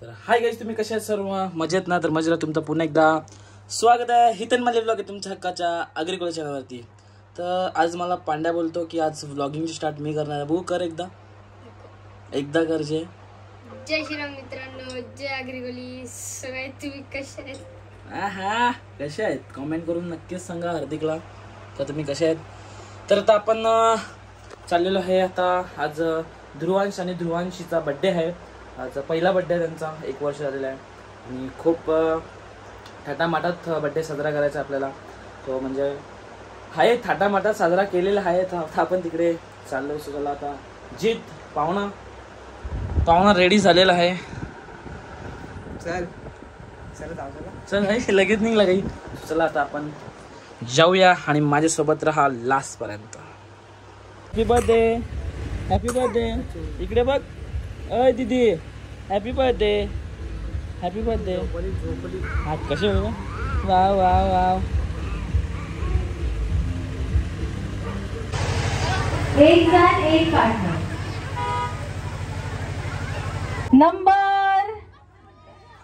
तर hi guys, तुम्ही कसे आहात? सर्व मजेत ना? तर मजेला तुमचं पुन्हा एकदा स्वागत आहे हितन मले व्लॉग आहे तुमच्या हक्काच्या अग्रिकल्चर चॅनलवरती. तर आज मला पांड्या बोलतो की आज व्लॉगिंगची स्टार्ट मी करणार आहे. भाऊ कर एकदा कर. जय श्रीराम मित्रांनो, जय अग्रिकोली. सगळे तुम्ही कसे आहेत? हा कसे आहेत कमेंट करून नक्कीच सांगा हार्दिकला का तुम्ही कसे आहेत. तर आता आपण चाललेलो आहे. आता आज ध्रुवांश आणि ध्रुवांशीचा बड्डे आहे. आज पहिला बड्डे आहे त्यांचा, 1 वर्ष झालेला आहे आणि खूप थाटामाटात बड्डे साजरा करायचा आपल्याला. तो म्हणजे आहे थाटामाटात साजरा केलेला आहे. आता आपण तिकडे चाललो. चला आता जीत पाहुणा रेडी झालेला आहे. चल नाही लगेच निघला काही. चला आता आपण जाऊया आणि माझ्यासोबत राहा लास्ट पर्यंत. Happy birthday, happy birthday. इकडे बघ. अय दीदी, हॅपी बर्थडे, हॅपी बर्थडे. हात कसे हो? Wow wow wow. एक जण एक पार्टनर.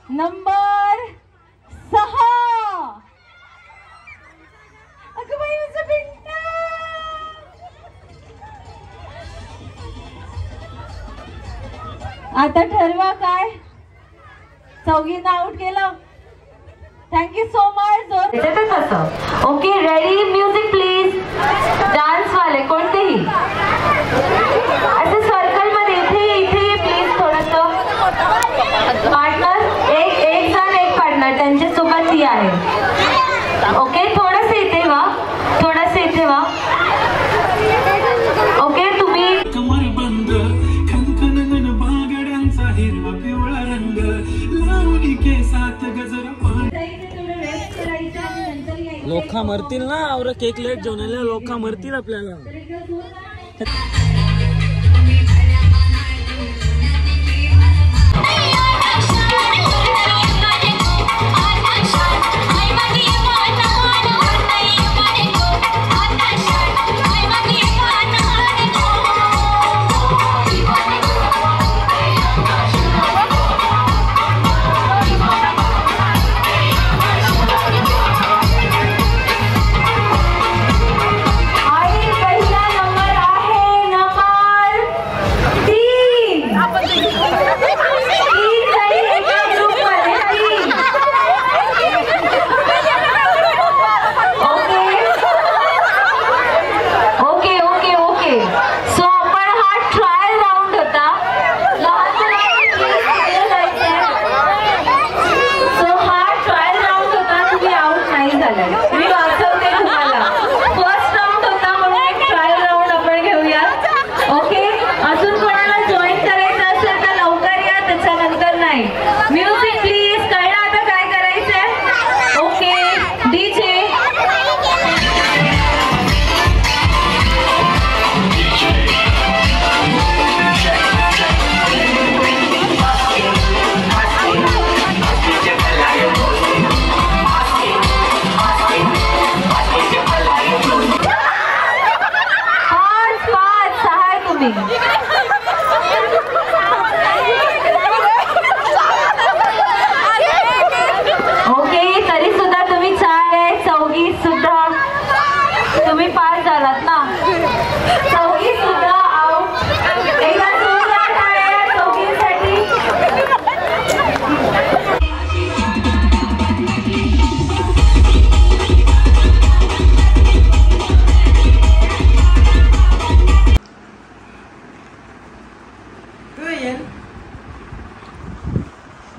नंबर 6. अगं बाई माझं पिंटा. आता ठरवा काय? चौघींना आउट केलं. Thank you so much. Okay, ready, music please. Dance वाले कोणतेही असं सर्कल मध्ये इथे प्लीज. थोडस पार्टनर, एक जण एक पार्टनर त्यांच्या सोबत ती आहे. ओके, थोडस इथे वा. ओके, तुम्ही लोका मरतील ना. और केक लेट जेवण लोका मरतील आपल्याला.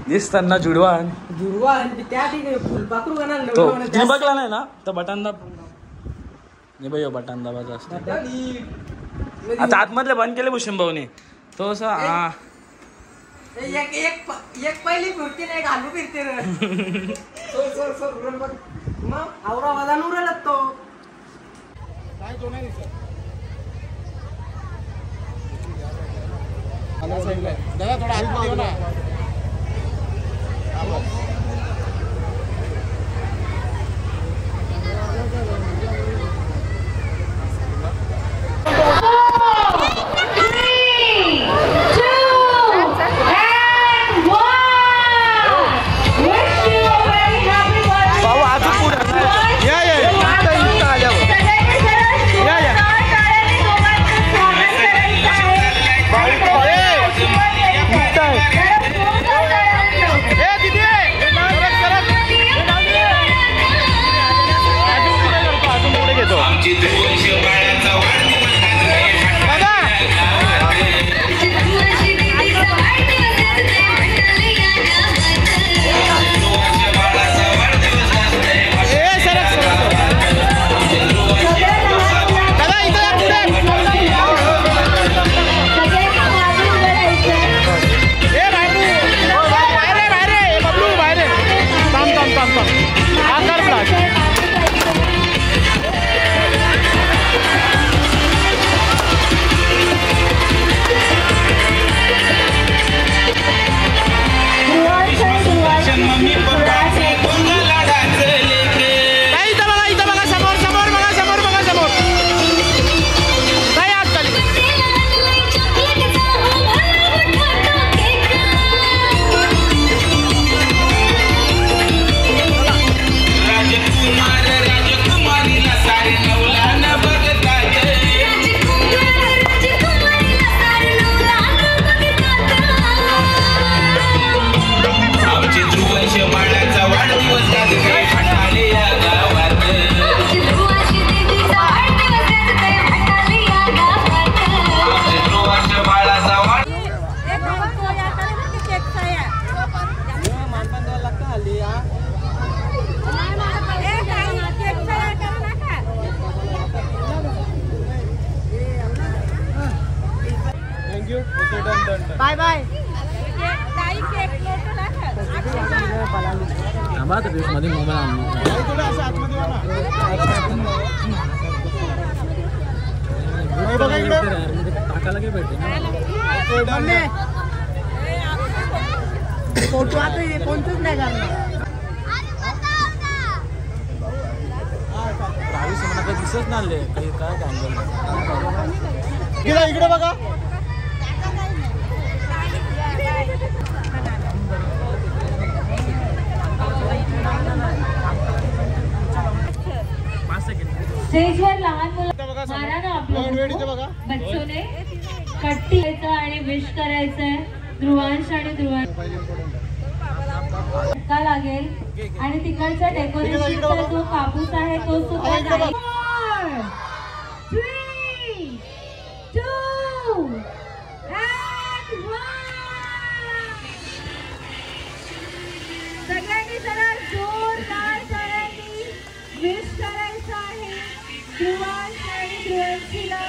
दिसताना जुडवान त्या ठिकाणी फुलपाखरू तो तुम्ही बघला नाही ना. तर बटन दाब बटन दाबाचा असतो. आता आतमधले बंद केले भूषण भाऊने. तो असा एक पहिली फिरते नाही, घालू फिरते. मग आवरा वाजा उरला तो. दादा थोडा हात देऊ ना. Three, two, and 1. थांबा तर मध्ये मोबाईल आणून टाकायला काय भेटते फोटो आता कोणतंच नाही करणार. मला काही दिसत नाही काही काय इकडे बघा. स्टेजवर लहान मुलं मारा ना आपलं बच्चों ने कट्टी घ्यायचं आणि विश करायचंय ध्रुवांश आणि धक्का लागेल आणि तिकडचा डेकोरेशनचा जो कापूस आहे तो सुद्धा नाही. 4, 3, 2 and 1. सगळ्यांनी जरा जोरदार सगळ्यांनी विश करायचं आहे ध्रुवांश आणि ध्रुवांशीला.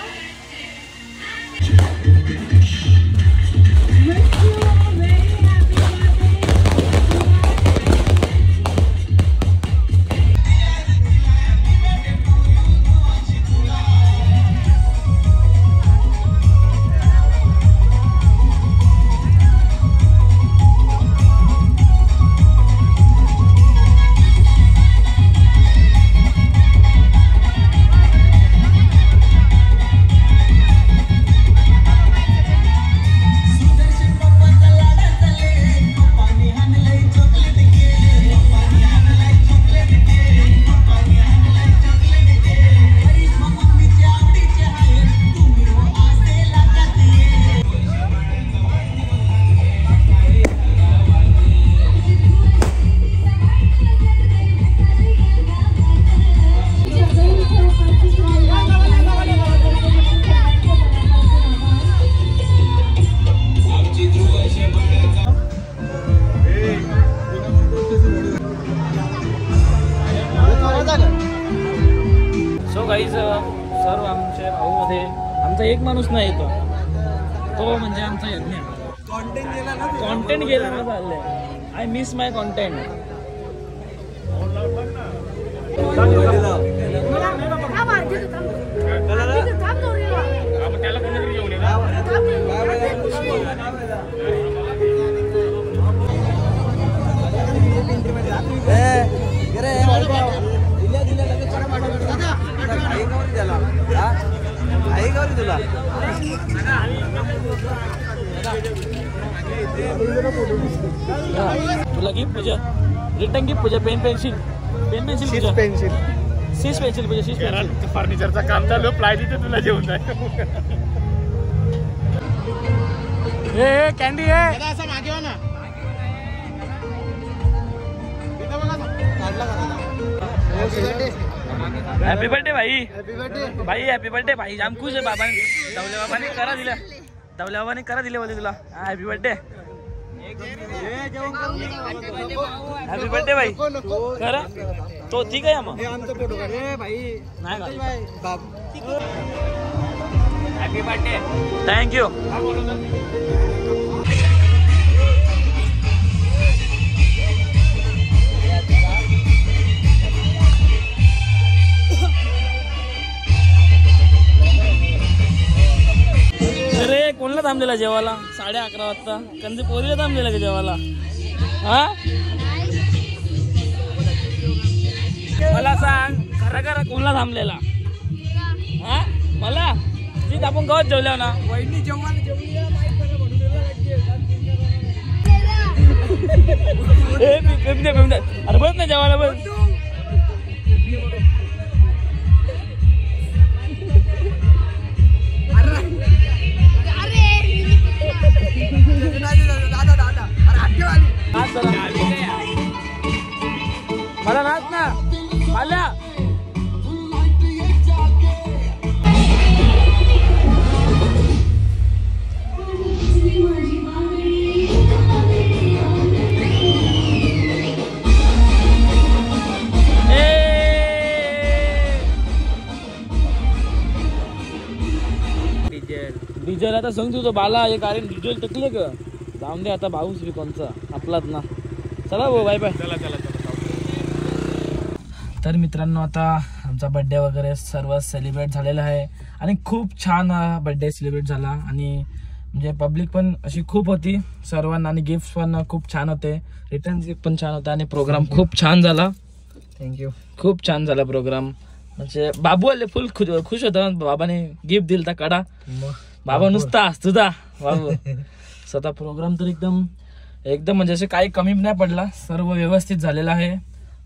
सर्व आमच्या भाऊमध्ये आमचा एक माणूस नाही येतो तो म्हणजे आमचा यज्ञ. कॉन्टेंट गेला ना चाललंय. I miss my content. तुला गिफ्ट पूजा रिटर्न गिफ्ट पूजा पेन पेन्सिल पूजा शीश पेन्सिल पूजा शीश पेन्सिल फर्निचरचा काम चालू प्लाय तिथे तुला जेवण जाय. कॅन्डी आहे असं मागे ना. हॅपी बर्थडे भाई. भाई हॅपी बर्थडे भाई. जाम खुश आहे बाबा. दवल्या बाबाने करा दिल्या. दवल्या बाबाने करा दिले बोलते तुला. Happy birthday. हॅपी बर्थडे भाई. खरं तो ठीक आहे मग हॅपी बर्थडे. थँक्यू. अरे कोणला थांबलेला जेवायला 11:30 वाजता. कंदी पोरीला थांबलेला का जेवायला. हा मला सांग खरं खरं कोणला थांबलेला. हा मला तीच आपण गावात जेवल्या ना. वहिनी जेवण जेवली अरे बस ना जेवायला बस. मला नाच ना मला. डिझेल आता सांग तुझं बाला हे कारण डिझेल टकले का. जाऊन दे आता भाऊस बी कोणचा आपलाच ना. चला भाऊ, बाय बाय. चला चला चला. तर मित्रांनो, आता आमचा बर्थडे वगैरे सर्व सेलिब्रेट झालेला आहे आणि खूप छान बर्थडे सेलिब्रेट झाला. आणि म्हणजे पब्लिक पण अशी खूप होती सर्वांना आणि गिफ्ट पण खूप छान होते, रिटर्न गिफ्ट पण छान होता आणि प्रोग्राम खूप छान झाला. थँक्यू. खूप छान झाला प्रोग्राम. म्हणजे बाबू आले फुल खुश होता. बाबाने गिफ्ट दिलता कडा. बाबा नुसता तुझा बाबू स्वतः प्रोग्राम तर एकदम एकदम म्हणजे असे काही कमी नाही पडला, सर्व व्यवस्थित झालेला आहे.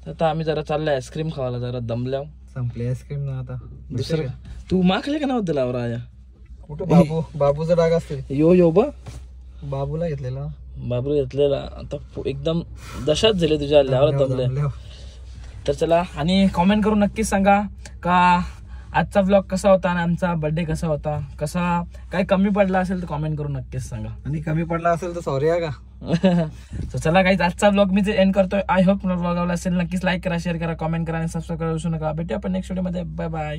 तर आता आम्ही जरा चाललोय आईस्क्रीम खावायला, जरा दमल्या. संपले आईस्क्रीम ना आता. दुसरं तू मागले का नव्हतं लाव राजा? कुठं बाबूचा डाग असते. यो बा बाबूला घेतलेला. बाबू घेतलेला. आता एकदम दशाच झाले तुझ्या आल्यावर दमले. तर चला, आणि कॉमेंट करून नक्कीच सांगा का आजचा व्लॉग कसा होता आणि आमचा बर्थडे कसा होता. कसा काही कमी पडला असेल तर कॉमेंट करून नक्कीच सांगा. आणि कमी पडला असेल तर सॉरी आहे का. तर चला काही आजचा व्लॉग मी एंड करतोय. आय होप व्लॉग आवडला असेल. नक्कीच लाईक करा, शेअर करा, कॉमेंट करा आणि सबस्क्राईब करा विसरू नका. भेटूया आपण नेक्स्ट व्हिडिओ मध्ये. Bye bye.